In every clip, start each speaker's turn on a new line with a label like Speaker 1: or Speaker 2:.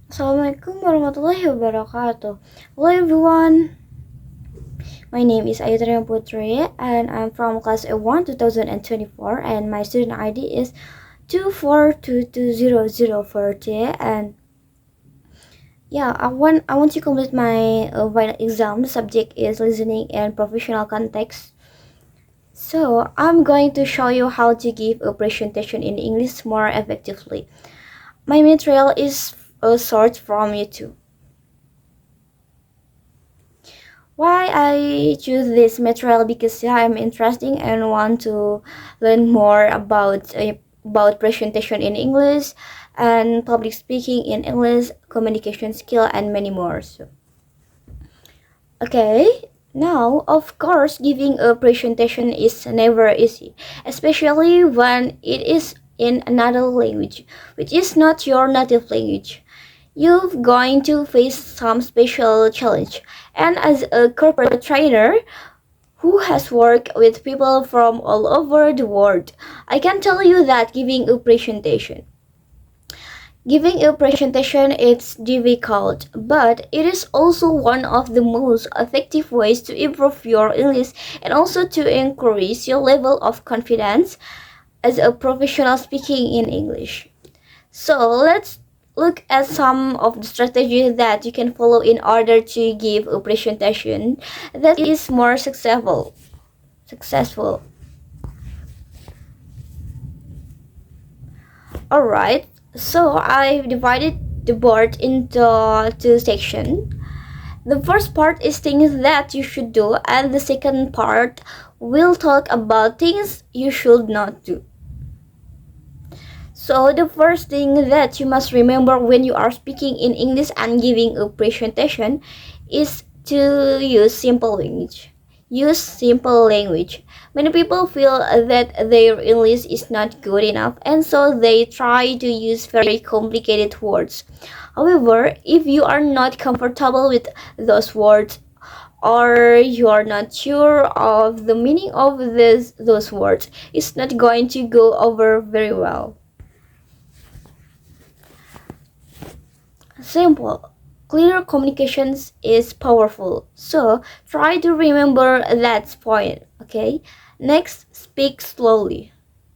Speaker 1: Assalamualaikum warahmatullahi wabarakatuh. Hello everyone. My name is Tania Putri and I'm from class A1 2024 and my student ID is 2422040 and I want to complete my final exam. The subject is listening and professional context. So I'm going to show you how to give a presentation in English more effectively. My material is a source from YouTube. Why I choose this material? Because I'm interested and want to learn more about presentation in English and public speaking in English, communication skill, and many more. Okay, now of course giving a presentation is never easy, especially when it is in another language, which is not your native language. You're going to face some special challenge. And as a corporate trainer who has worked with people from all over the world, I can tell you that Giving a presentation is difficult, but it is also one of the most effective ways to improve your English and also to increase your level of confidence as a professional speaking in English. So let's look at some of the strategies that you can follow in order to give a presentation that is more successful. Alright, so I've divided the board into two sections. The first part is things that you should do, and the second part will talk about things you should not do. So the first thing that you must remember when you are speaking in English and giving a presentation is to use simple language. Use simple language. Many people feel that their English is not good enough and so they try to use very complicated words. However, if you are not comfortable with those words or you are not sure of the meaning of those words, it's not going to go over very well. Simple. Clear communications is powerful. So try to remember that point. Okay. Next, speak slowly.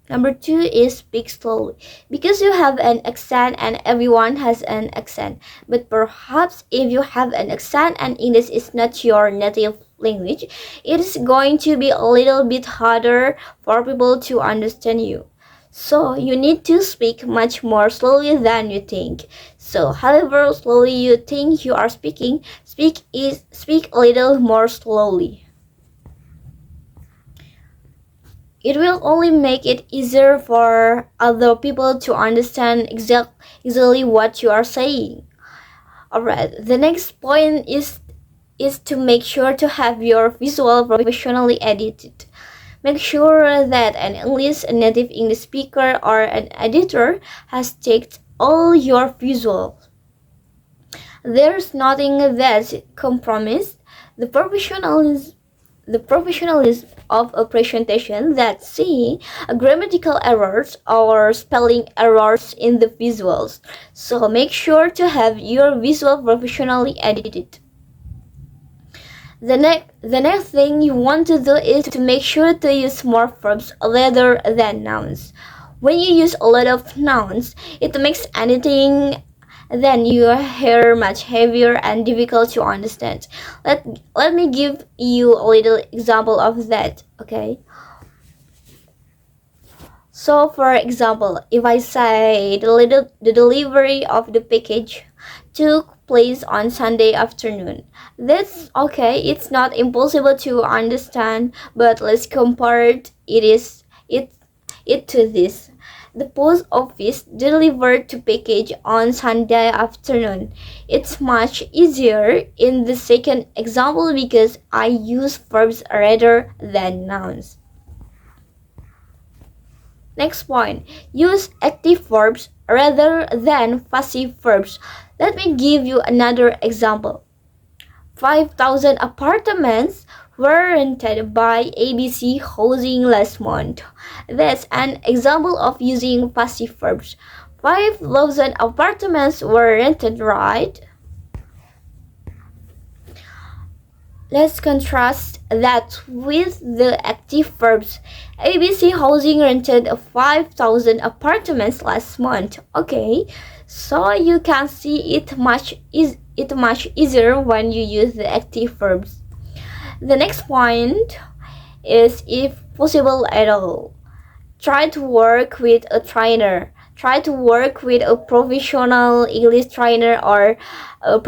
Speaker 1: Number two is speak slowly. Because you have an accent and everyone has an accent. But perhaps if you have an accent and English is not your native language, it is going to be a little bit harder for people to understand you. So you need to speak much more slowly than you think. So however slowly you think you are speaking, speak a little more slowly. It will only make it easier for other people to understand exactly what you are saying. Alright, the next point is to make sure to have your visual professionally edited. Make sure that an native English speaker or an editor has checked all your visuals. There's nothing that's compromised. The professionalism of a presentation that see grammatical errors or spelling errors in the visuals. So make sure to have your visual professionally edited. The next thing you want to do is to make sure to use more verbs rather than nouns. When you use a lot of nouns, it makes anything then you hear much heavier and difficult to understand. Let me give you a little example of that, okay? So for example, if I say the delivery of the package took place on Sunday afternoon. That's okay, it's not impossible to understand, but let's compare it to this. The post office delivered the package on Sunday afternoon. It's much easier in the second example because I use verbs rather than nouns. Next point, use active verbs rather than passive verbs. Let me give you another example. 5,000 apartments were rented by ABC Housing last month. That's an example of using passive verbs. 5,000 apartments were rented, right? Let's contrast that with the active verbs. ABC Housing rented 5,000 apartments last month. Okay, so you can see it much easier when you use the active verbs. The next point is if possible at all. Try to work with a trainer. Try to work with a professional English trainer or a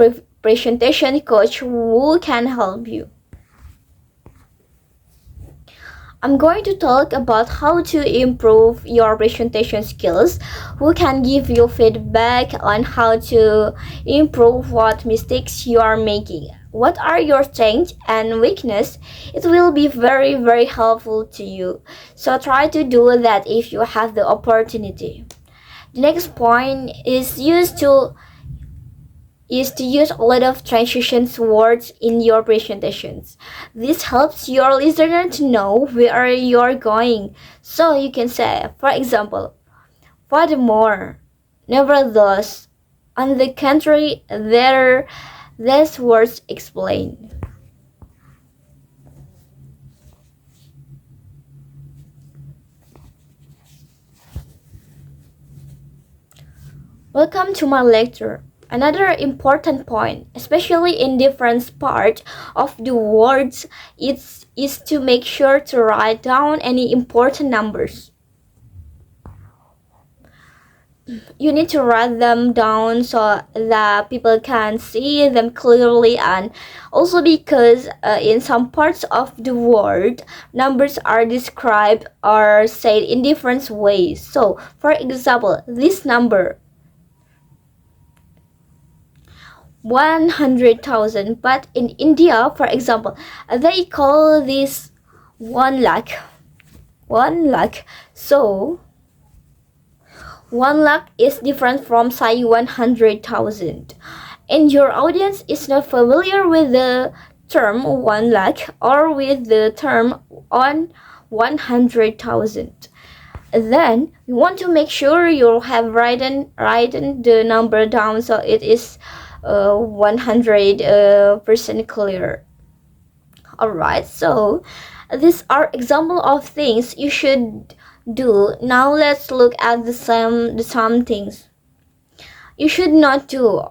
Speaker 1: presentation coach who can help you. I'm going to talk about how to improve your presentation skills, who can give you feedback on how to improve what mistakes you are making. What are your strengths and weaknesses? It will be very, very helpful to you. So try to do that if you have the opportunity. The next point is to use a lot of transition words in your presentations. This helps your listener to know where you're going. So you can say, for example, furthermore, nevertheless, on the contrary, there less words explain. Welcome to my lecture. Another important point, especially in different parts of the words, is to make sure to write down any important numbers. You need to write them down so that people can see them clearly, and also because in some parts of the world numbers are described or said in different ways. So for example, this number 100,000, but in India, for example, they call this 1 lakh. 1 lakh. So 1 lakh is different from saying 100,000. And your audience is not familiar with the term 1 lakh or with the term on 100,000. Then you want to make sure you have written the number down so it is 100% clear. Alright, so these are example of things you should do. Now let's look at the some things you should not do.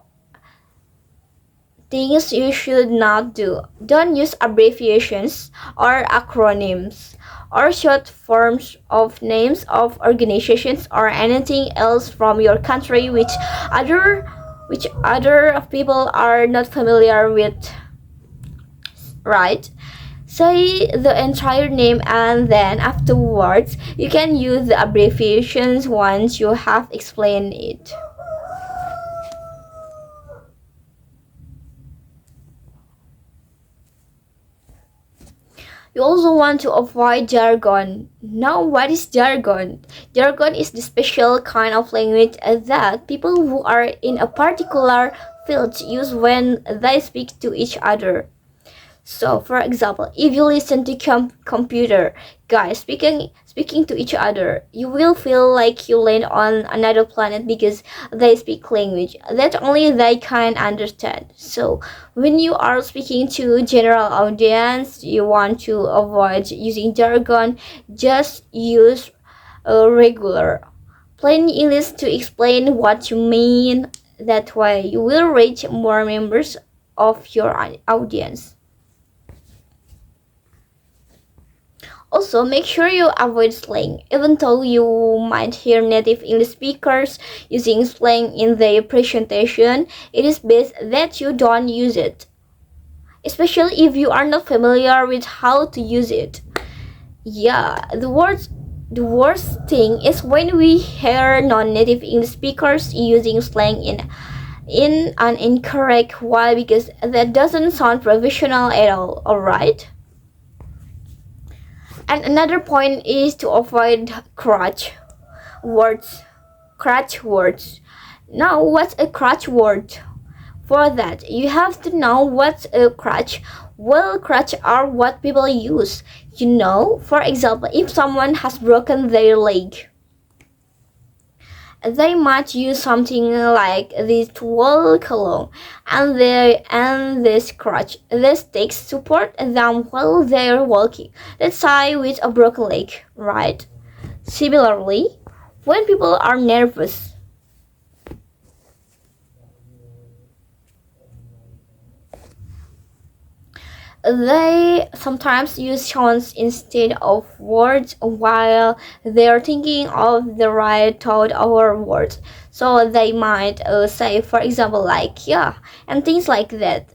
Speaker 1: Things you should not do. Don't use abbreviations or acronyms or short forms of names of organizations or anything else from your country which other people are not familiar with, right? Say the entire name and then afterwards you can use the abbreviations once you have explained it. You also want to avoid jargon. Now, what is jargon? Jargon is the special kind of language that people who are in a particular field use when they speak to each other. So, for example, if you listen to computer guys speaking to each other, you will feel like you land on another planet because they speak language that only they can understand. So, when you are speaking to general audience, you want to avoid using jargon. Just use a regular plain English to explain what you mean. That way, you will reach more members of your audience. Also, make sure you avoid slang. Even though you might hear native English speakers using slang in their presentation, it is best that you don't use it, especially if you are not familiar with how to use it. Yeah, the worst thing is when we hear non-native English speakers using slang in an incorrect way because that doesn't sound professional at all, alright? And another point is to avoid crutch words. Now, what's a crutch word? For that, you have to know what's a crutch. Well, crutch are what people use. You know, for example, if someone has broken their leg They might use something like this to walk along, and this crutch. This takes support them while they're walking. Let's say with a broken leg, right? Similarly, when people are nervous, they sometimes use sounds instead of words while they're thinking of the right thought or words. So they might say, for example, like yeah, and things like that.